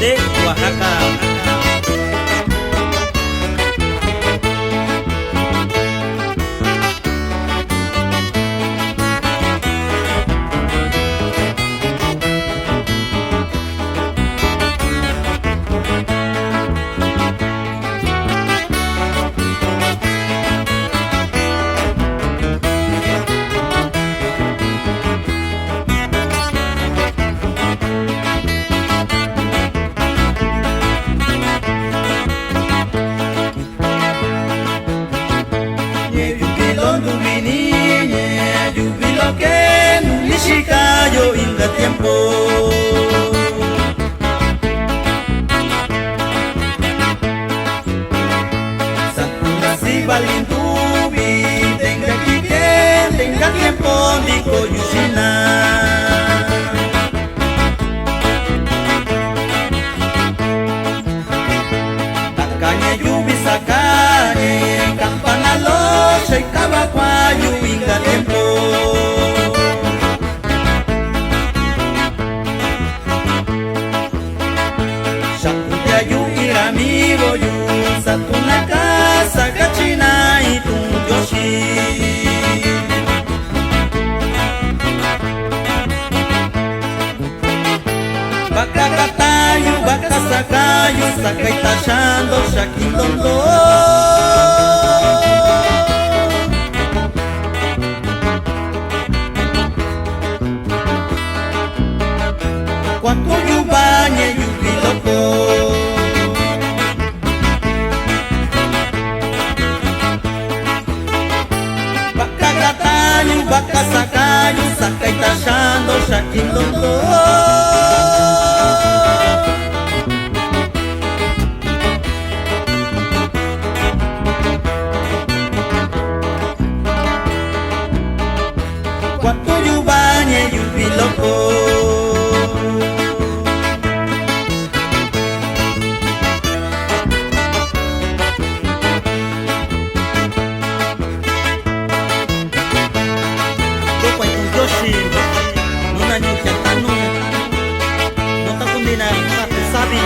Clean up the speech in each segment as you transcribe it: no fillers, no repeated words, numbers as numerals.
de Oaxaca. Yo inga tiempo Sakuna si balindubi tenga kike tenga tiempo diko yushina Takanya yubi sakane kampana lo shaikaba kwa yu inga tiempo amigo yu satuna casa kachina itu yoshi baka katayu baka sakayu sakai tashando shakindondo cuando yu bañe yu biloko baka sakayu sakai tashando shakindondo cuando yu bañe yu biloko Nuna nyukia tanu Nota kundina kate sabi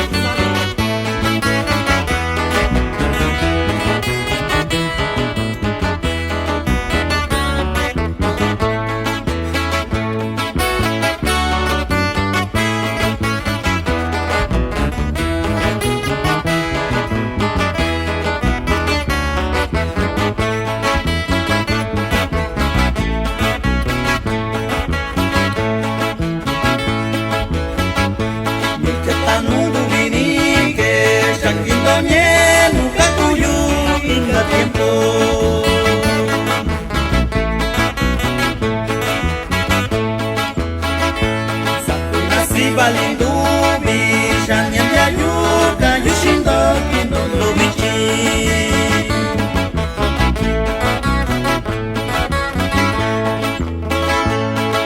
balindubi shanyan yayuka yushindo kindo lobichi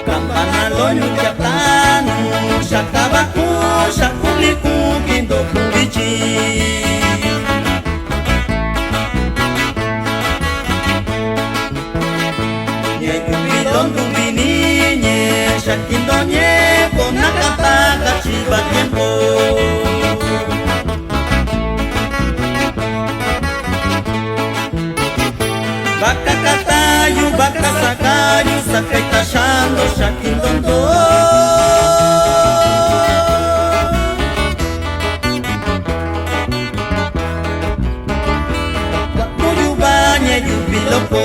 kampana lonyu kyatanu shakabaku shakuliku kindo kubichi yayubilondubi niñe shakindonye konakata kachiba tiempo baka katayu baka sakayu sakai tashando shakindondo wakuyu banye yubiloko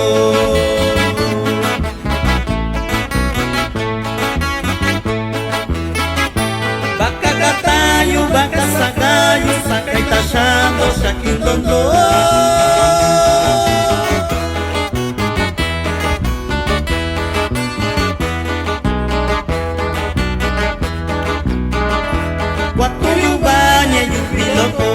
baka sakayu sakai tashando shakindondo wakuyu banye yubiloko